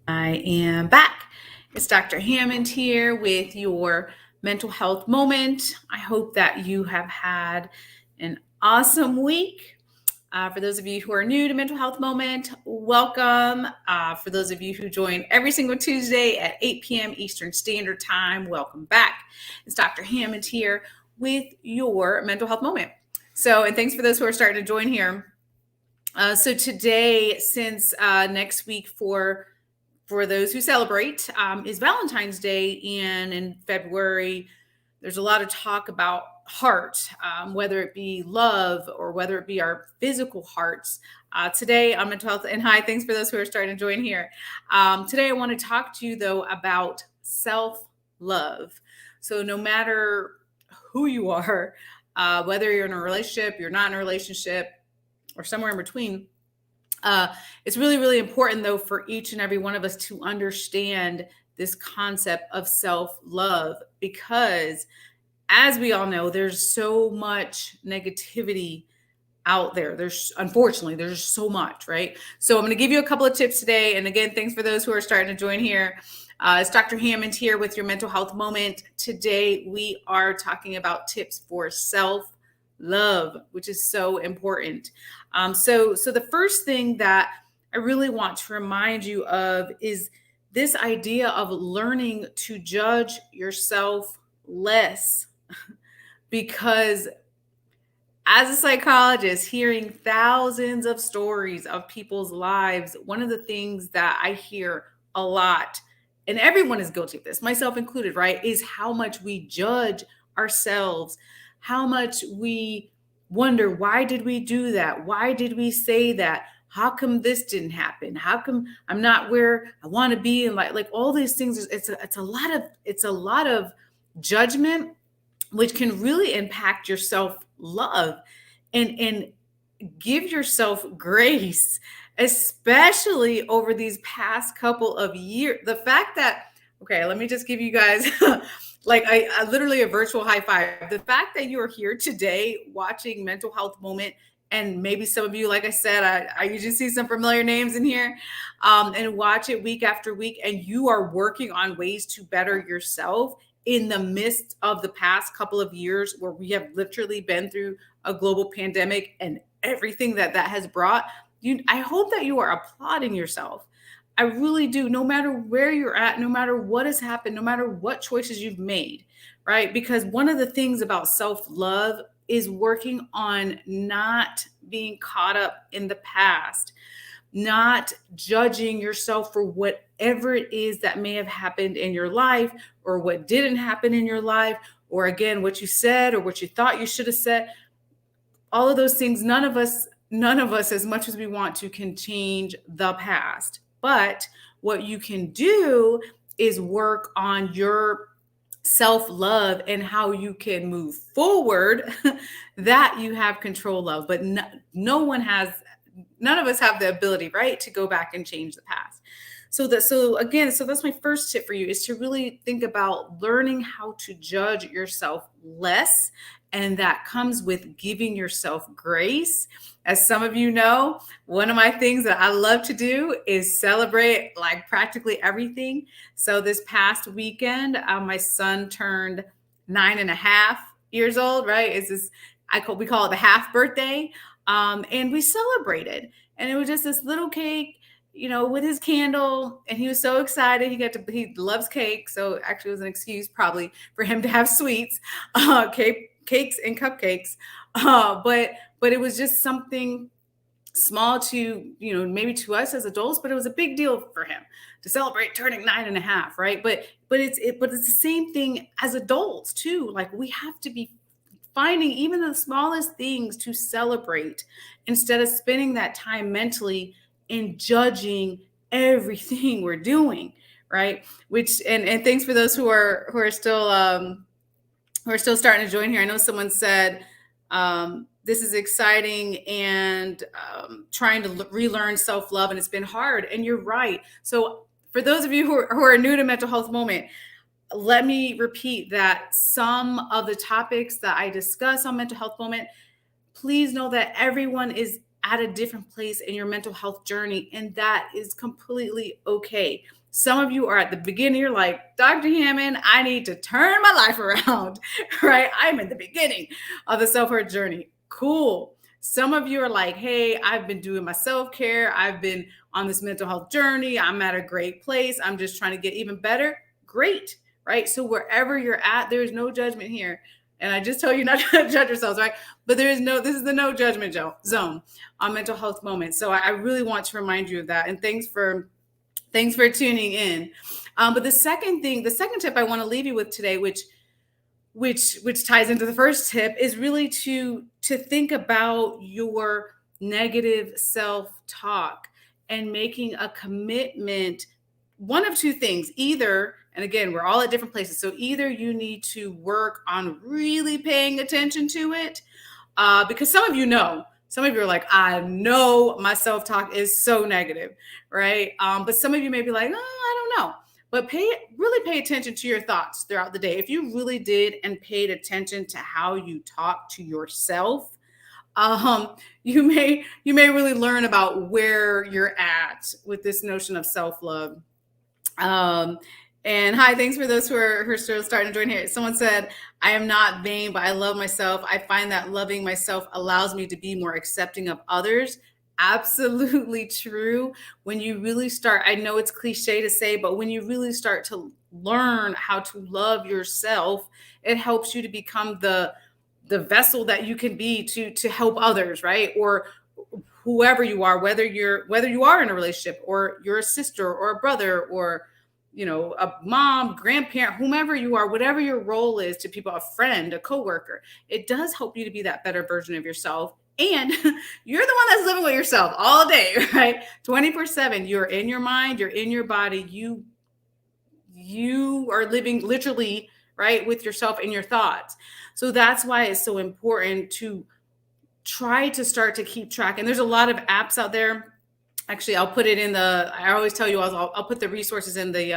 I am back. It's Dr. Hammond here with your mental health moment. I hope that you have had an awesome week. For those of you who are new to Mental Health Moment, welcome. For those of you who join every single Tuesday at 8 p.m. Eastern Standard Time, welcome back. It's Dr. Hammond here with your Mental Health Moment. And thanks for those who are starting to join here. So today, since next week for those who celebrate is Valentine's Day, and in February there's a lot of talk about heart, whether it be love or whether it be our physical hearts. Today on Mental Health, and hi, thanks for those who are starting to join here. Today I want to talk to you though about self-love. So no matter who you are, whether you're in a relationship, you're not in a relationship, or somewhere in between, it's really, really important, though, for each and every one of us to understand this concept of self-love, because as we all know, there's so much negativity out there. Unfortunately, there's so much, right? So I'm going to give you a couple of tips today. And again, thanks for those who are starting to join here. It's Dr. Hammond here with your mental health moment. Today, we are talking about tips for self-love, which is so important. So the first thing that I really want to remind you of is this idea of learning to judge yourself less. Because as a psychologist, hearing thousands of stories of people's lives, one of the things that I hear a lot, and everyone is guilty of this, myself included, right, is how much we judge ourselves, how much we wonder, why did we do that? Why did we say that? How come this didn't happen? How come I'm not where I want to be? And like all these things, it's a lot of judgment, which can really impact your self-love, and give yourself grace, especially over these past couple of years. The fact that, okay, let me just give you guys like I literally a virtual high five. The fact that you are here today watching Mental Health Moment, and maybe some of you, like I said, I usually see some familiar names in here, and watch it week after week, and you are working on ways to better yourself in the midst of the past couple of years where we have literally been through a global pandemic and everything that has brought you. I hope that you are applauding yourself. I really do, no matter where you're at, no matter what has happened, no matter what choices you've made, right? Because one of the things about self-love is working on not being caught up in the past, not judging yourself for whatever it is that may have happened in your life, or what didn't happen in your life, or again, what you said or what you thought you should have said. All of those things, none of us, as much as we want to, can change the past. But what you can do is work on your self-love and how you can move forward that you have control of. But none of us have the ability, right, to go back and change the past. So that's my first tip for you, is to really think about learning how to judge yourself less. And that comes with giving yourself grace. As some of you know, one of my things that I love to do is celebrate like practically everything. So this past weekend, my son turned 9.5 years old, right? We call it the half birthday. And we celebrated. And it was just this little cake, with his candle, and he was so excited. He loves cake. So actually it was an excuse probably for him to have sweets, cakes and cupcakes. But it was just something small to, maybe to us as adults, but it was a big deal for him to celebrate turning 9.5, right? But it's the same thing as adults too. Like, we have to be finding even the smallest things to celebrate, instead of spending that time mentally in judging everything we're doing, right? Which and thanks for those who are still starting to join here. I know someone said this is exciting, and trying to relearn self-love, and it's been hard. And you're right. So for those of you who are new to Mental Health Moment, let me repeat that some of the topics that I discuss on Mental Health Moment, please know that everyone is at a different place in your mental health journey, and that is completely okay. Some of you are at the beginning, you're like, Dr. Hammond, I need to turn my life around, right? I'm in the beginning of the self hurt journey. Cool. Some of you are like, hey, I've been doing my self care. I've been on this mental health journey. I'm at a great place. I'm just trying to get even better. Great, right? So wherever you're at, there's no judgment here. And I just tell you not to judge yourselves, right? But this is the no judgment zone on mental health moments. So I really want to remind you of that. And thanks for tuning in. But the second tip I want to leave you with today, which ties into the first tip, is really to think about your negative self-talk and making a commitment. One of two things: either, and again, we're all at different places, so either you need to work on really paying attention to it, because some of you are like, I know my self-talk is so negative, right? But some of you may be like, oh, I don't know. But really pay attention to your thoughts throughout the day. If you really did and paid attention to how you talk to yourself, you may really learn about where you're at with this notion of self-love. And hi, thanks for those who are still starting to join here. Someone said, I am not vain, but I love myself. I find that loving myself allows me to be more accepting of others. Absolutely true. When you really start, I know it's cliche to say, but when you really start to learn how to love yourself, it helps you to become the vessel that you can be to help others, right? Or whoever you are, whether you are in a relationship, or you're a sister or a brother, or a mom, grandparent, whomever you are, whatever your role is to people, a friend, a coworker, it does help you to be that better version of yourself. And you're the one that's living with yourself all day, right? 24/7. You're in your mind, you're in your body. You are living literally, right, with yourself and your thoughts. So that's why it's so important to try to start to keep track. And there's a lot of apps out there. Actually, I'll put it I always tell you, I'll put the resources in the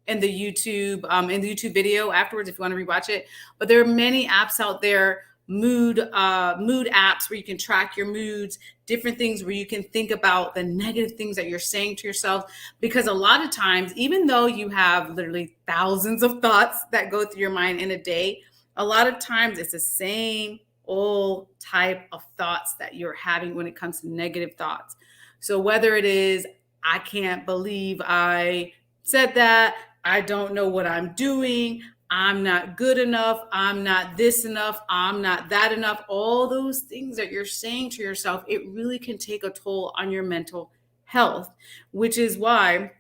YouTube video afterwards if you want to rewatch it. But there are many apps out there, mood apps, where you can track your moods, different things where you can think about the negative things that you're saying to yourself. Because a lot of times, even though you have literally thousands of thoughts that go through your mind in a day, a lot of times it's the same old type of thoughts that you're having when it comes to negative thoughts. So whether it is, I can't believe I said that, I don't know what I'm doing, I'm not good enough, I'm not this enough, I'm not that enough, all those things that you're saying to yourself, it really can take a toll on your mental health, which is why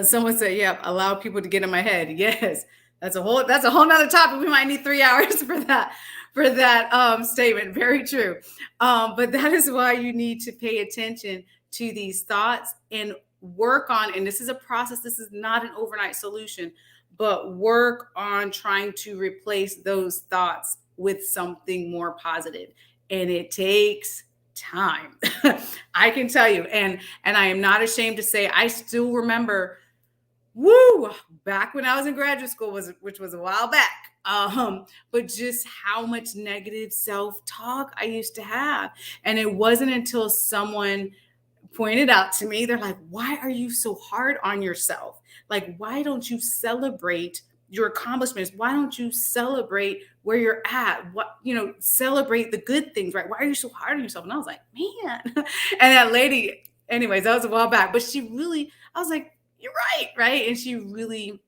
someone said, yep, allow people to get in my head. Yes, that's a whole nother topic. We might need 3 hours for that statement. Very true. But that is why you need to pay attention to these thoughts and work on, and this is a process, this is not an overnight solution, but work on trying to replace those thoughts with something more positive. And it takes time. I can tell you, and I am not ashamed to say, I still remember, back when I was in graduate school, which was a while back, but just how much negative self-talk I used to have. And it wasn't until someone pointed out to me, they're like, why are you so hard on yourself? Like, why don't you celebrate your accomplishments? Why don't you celebrate where you're at? Celebrate the good things, right? Why are you so hard on yourself? And I was like, man. And that lady, anyways, that was a while back, but I was like, you're right? And she really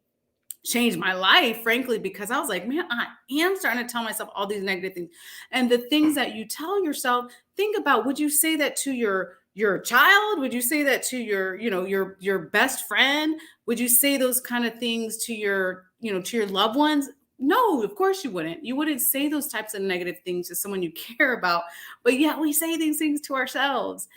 changed my life, frankly, because I was like, man, I am starting to tell myself all these negative things. And the things that you tell yourself, think about, would you say that to your child? Would you say that to your best friend? Would you say those kind of things to your loved ones? No, of course you wouldn't. You wouldn't say those types of negative things to someone you care about, but yet we say these things to ourselves.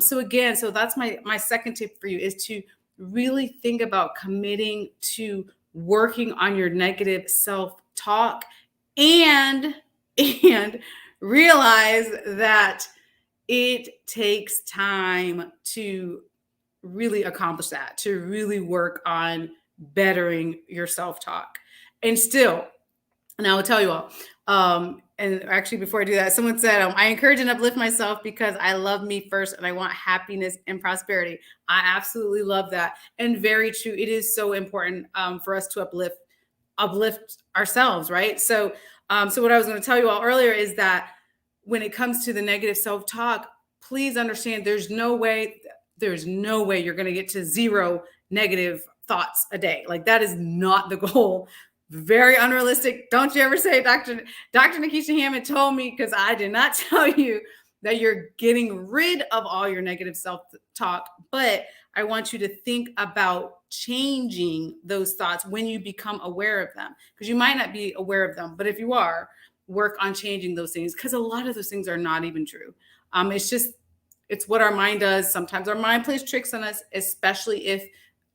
So that's my second tip for you, is to really think about committing to working on your negative self-talk and realize that it takes time to really accomplish that, to really work on bettering your self-talk. And still, and I will tell you all, and actually, before I do that, someone said, I encourage and uplift myself because I love me first and I want happiness and prosperity. I absolutely love that. And very true. It is so important for us to uplift ourselves, right? So what I was going to tell you all earlier is that when it comes to the negative self-talk, please understand there's no way you're going to get to zero negative thoughts a day. Like, that is not the goal. Very unrealistic. Don't you ever say Dr. Nikisha Hammond told me, because I did not tell you that you're getting rid of all your negative self-talk, but I want you to think about changing those thoughts when you become aware of them, because you might not be aware of them, but if you are, work on changing those things, because a lot of those things are not even true. It's what our mind does. Sometimes our mind plays tricks on us, especially if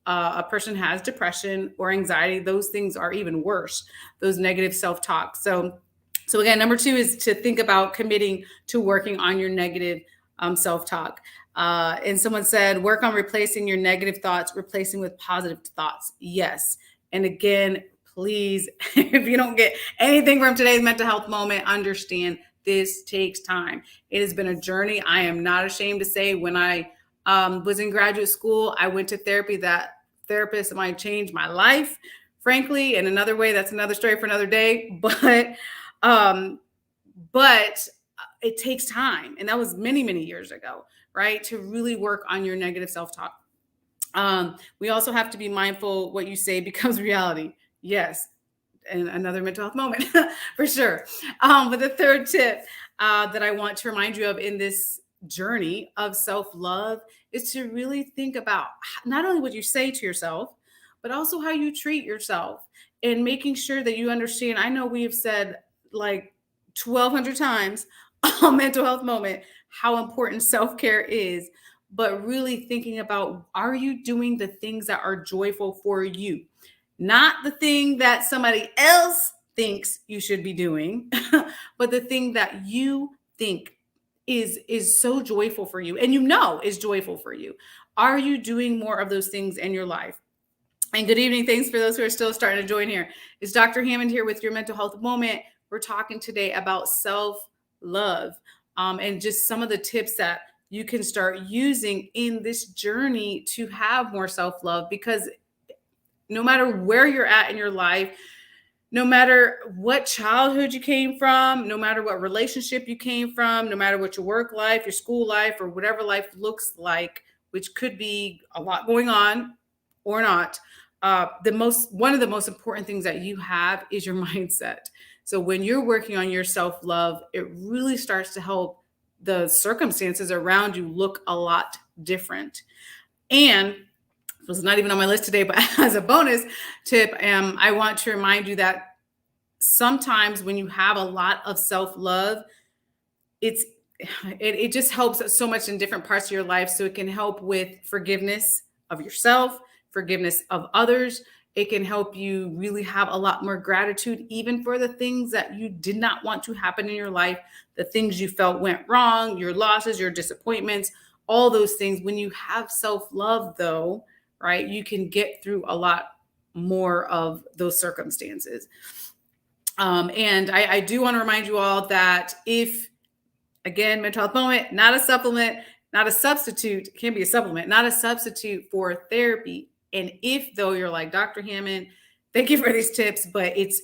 a person has depression or anxiety. Those things are even worse, those negative self-talk. So again, number 2 is to think about committing to working on your negative self-talk. And someone said, work on replacing your negative thoughts, replacing with positive thoughts. Yes. And again, please, if you don't get anything from today's mental health moment, understand this takes time. It has been a journey. I am not ashamed to say, when I was in graduate school, I went to therapy. That therapist might change my life, frankly. In another way, that's another story for another day. But it takes time. And that was many, many years ago, right? To really work on your negative self-talk. We also have to be mindful what you say becomes reality. Yes. And another mental health moment for sure. But the third tip that I want to remind you of in this journey of self-love is to really think about not only what you say to yourself, but also how you treat yourself, and making sure that you understand. I know we have said like 1,200 times on mental health moment how important self-care is, but really thinking about, are you doing the things that are joyful for you? Not the thing that somebody else thinks you should be doing, but the thing that you think is so joyful for you, and is joyful for you. Are you doing more of those things in your life? And good evening. Thanks for those who are still starting to join here. It's Dr. Hammond here with your mental health moment. We're talking today about self-love, and just some of the tips that you can start using in this journey to have more self-love, because no matter where you're at in your life, no matter what childhood you came from, no matter what relationship you came from, no matter what your work life, your school life, or whatever life looks like, which could be a lot going on or not, one of the most important things that you have is your mindset. So when you're working on your self-love, it really starts to help the circumstances around you look a lot different. And it was not even on my list today, but as a bonus tip, I want to remind you that sometimes when you have a lot of self-love, it just helps so much in different parts of your life. So it can help with forgiveness of yourself, forgiveness of others. It can help you really have a lot more gratitude, even for the things that you did not want to happen in your life, the things you felt went wrong, your losses, your disappointments, all those things. When you have self-love, though, right, you can get through a lot more of those circumstances. And I do want to remind you all that again, mental health moment, not a supplement, not a substitute, can be a supplement, not a substitute for therapy. And if though you're like, Dr. Hammond, thank you for these tips, but it's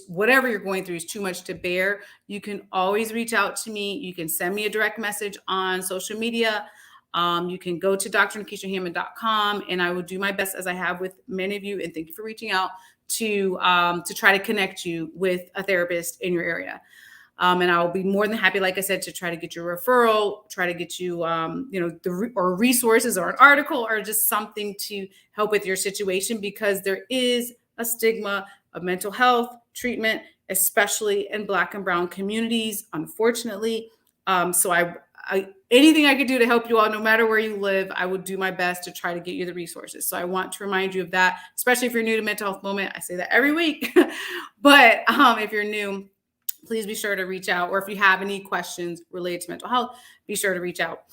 whatever you're going through is too much to bear, you can always reach out to me. You can send me a direct message on social media. You can go to drnikishahammond.com, and I will do my best, as I have with many of you. And thank you for reaching out to try to connect you with a therapist in your area. And I will be more than happy, like I said, to try to get you a referral, try to get you, or resources or an article or just something to help with your situation, because there is a stigma of mental health treatment, especially in Black and Brown communities, unfortunately. So anything I could do to help you all, no matter where you live, I would do my best to try to get you the resources. So I want to remind you of that, especially if you're new to Mental Health Moment. I say that every week, but if you're new, please be sure to reach out. Or if you have any questions related to mental health, be sure to reach out.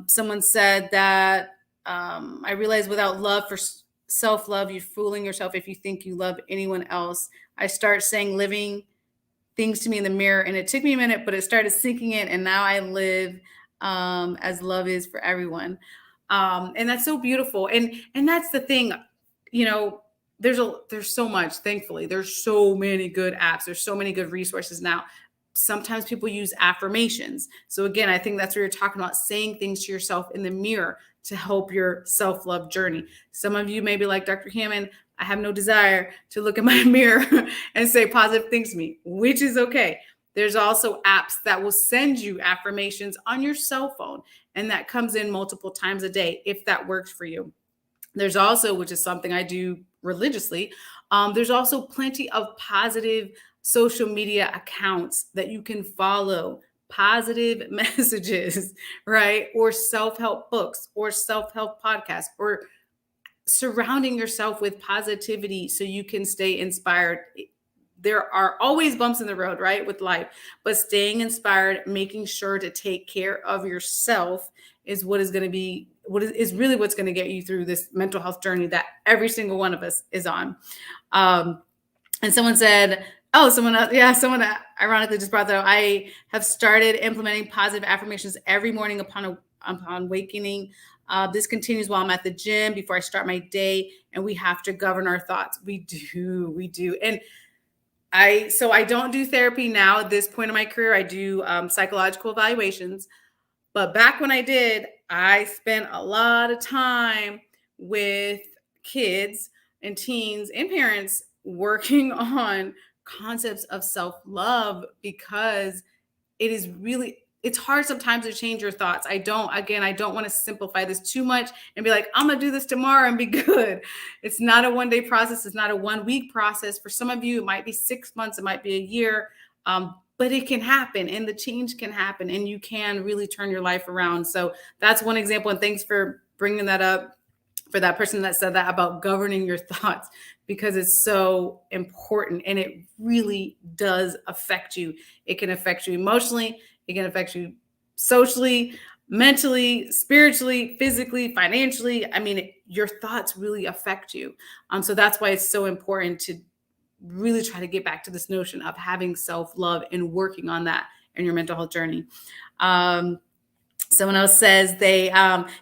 Someone said that I realize without love for self-love, you're fooling yourself if you think you love anyone else. I start saying living things to me in the mirror, and it took me a minute, but it started sinking in, and now I live as love is for everyone. And that's so beautiful. And that's the thing, you know, there's so much, thankfully. There's so many good apps. There's so many good resources now. Sometimes people use affirmations. So again, I think that's what you're talking about, saying things to yourself in the mirror to help your self-love journey. Some of you may be like, Dr. Hammond, I have no desire to look in my mirror and say positive things to me, which is okay. There's also apps that will send you affirmations on your cell phone, and that comes in multiple times a day if that works for you. There's also, which is something I do religiously, there's also plenty of positive social media accounts that you can follow, positive messages, right? Or self-help books or self-help podcasts, or surrounding yourself with positivity so you can stay inspired. There are always bumps in the road, right, with life, but staying inspired, making sure to take care of yourself is what is going to be, is really what's going to get you through this mental health journey that every single one of us is on. And someone said, oh, someone else, yeah, someone ironically just brought that up. I have started implementing positive affirmations every morning upon awakening. This continues while I'm at the gym, before I start my day, and we have to govern our thoughts. We do. And I don't do therapy now at this point in my career. I do psychological evaluations. But back when I did, I spent a lot of time with kids and teens and parents working on concepts of self-love, because it's hard sometimes to change your thoughts. I don't want to simplify this too much and be like, I'm going to do this tomorrow and be good. It's not a one-day process. It's not a 1-week process. For some of you, it might be 6 months. It might be a year. But it can happen, and the change can happen, and you can really turn your life around. So that's one example. And thanks for bringing that up, for that person that said that about governing your thoughts, because it's so important, and it really does affect you. It can affect you emotionally. It can affect you socially, mentally, spiritually, physically, financially. I mean, your thoughts really affect you. So that's why it's so important to really try to get back to this notion of having self-love and working on that in your mental health journey. Someone else says they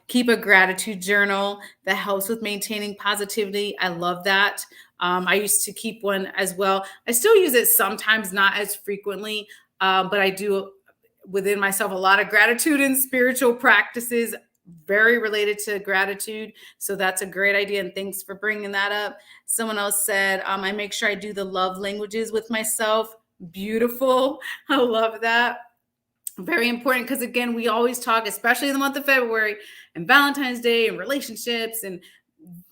keep a gratitude journal that helps with maintaining positivity. I love that. I used to keep one as well. I still use it sometimes, not as frequently, but I do within myself a lot of gratitude and spiritual practices very related to gratitude. So that's a great idea. And thanks for bringing that up. Someone else said, I make sure I do the love languages with myself. Beautiful. I love that. Very important, because again, we always talk, especially in the month of February and Valentine's Day and relationships, and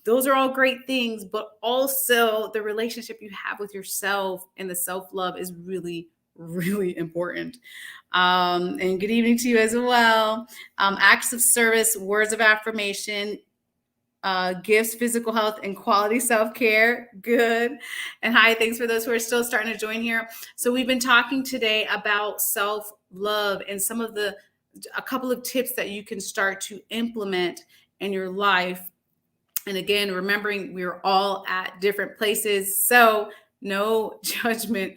those are all great things, but also the relationship you have with yourself and the self-love is really, really important. And good evening to you as well. Acts of service, words of affirmation, gifts, physical health, and quality self-care. Good. And hi, thanks for those who are still starting to join here. So we've been talking today about self-love and a couple of tips that you can start to implement in your life. And again, remembering we're all at different places, so no judgment.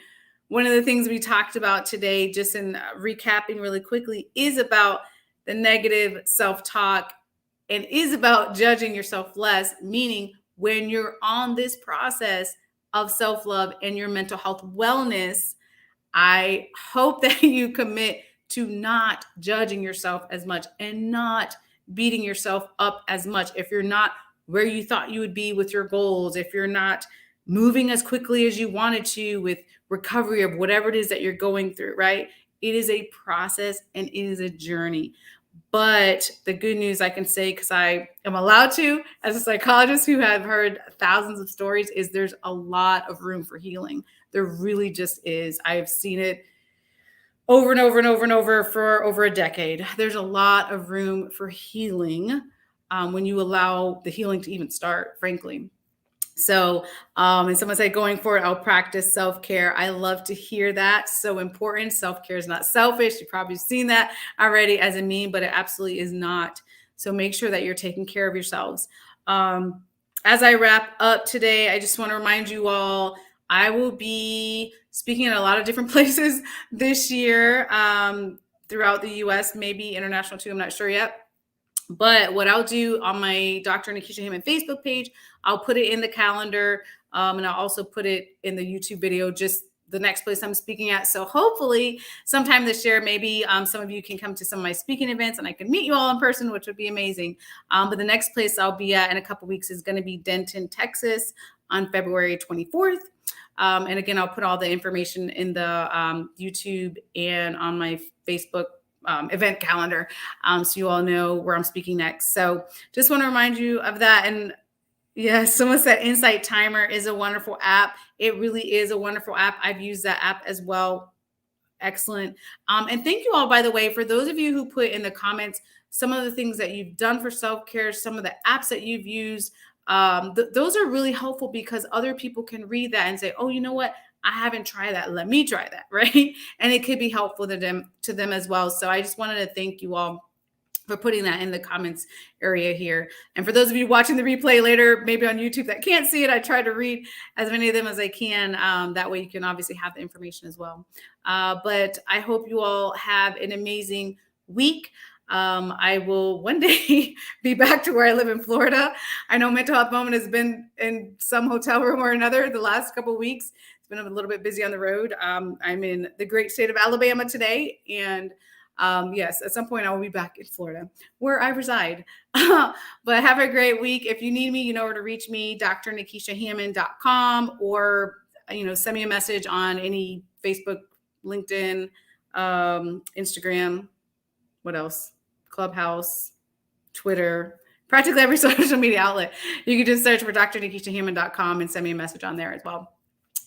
One of the things we talked about today, just in recapping really quickly, is about the negative self-talk and is about judging yourself less, meaning when you're on this process of self-love and your mental health wellness, I hope that you commit to not judging yourself as much and not beating yourself up as much. If you're not where you thought you would be with your goals, if you're not moving as quickly as you wanted to with recovery of whatever it is that you're going through, right? It is a process and it is a journey. But the good news I can say, because I am allowed to, as a psychologist who have heard thousands of stories, is there's a lot of room for healing. There really just is. I have seen it over and over and over and over for over a decade. There's a lot of room for healing when you allow the healing to even start, frankly. So, and someone said, going forward, I'll practice self-care. I love to hear that. So important. Self-care is not selfish. You've probably seen that already as a meme, but it absolutely is not. So make sure that you're taking care of yourselves. As I wrap up today, I just want to remind you all, I will be speaking in a lot of different places this year, throughout the US, maybe international too. I'm not sure yet. But what I'll do on my Dr. Nikisha Hammond Facebook page, I'll put it in the calendar, and I'll also put it in the YouTube video, just the next place I'm speaking at. So hopefully sometime this year, maybe some of you can come to some of my speaking events and I can meet you all in person, which would be amazing. But the next place I'll be at in a couple weeks is going to be Denton, Texas on February 24th. And again, I'll put all the information in the YouTube and on my Facebook event calendar, so you all know where I'm speaking next. So just want to remind you of that. And yes, someone said Insight Timer is a wonderful app. It really is a wonderful app. I've used that app as well. Excellent. And thank you all, by the way, for those of you who put in the comments some of the things that you've done for self-care, some of the apps that you've used. Those are really helpful because other people can read that and say, oh, you know what? I haven't tried that. Let me try that, right? And it could be helpful to them as well. So I just wanted to thank you all for putting that in the comments area here. And for those of you watching the replay later, maybe on YouTube that can't see it, I try to read as many of them as I can. That way you can obviously have the information as well. But I hope you all have an amazing week. I will one day be back to where I live in Florida. I know Mental Health Moment has been in some hotel room or another the last couple of weeks. It's been a little bit busy on the road. I'm in the great state of Alabama today. And yes, at some point I will be back in Florida where I reside. But have a great week. If you need me, you know where to reach me, drnikishahammond.com, or, send me a message on any Facebook, LinkedIn, Instagram, what else? Clubhouse, Twitter, practically every social media outlet. You can just search for drnikishahammond.com and send me a message on there as well.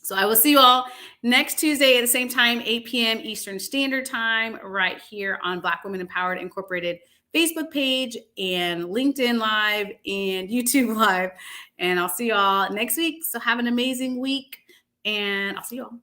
So I will see you all next Tuesday at the same time, 8 p.m. Eastern Standard Time, right here on Black Women Empowered Incorporated Facebook page and LinkedIn Live and YouTube Live. And I'll see you all next week. So have an amazing week, and I'll see you all.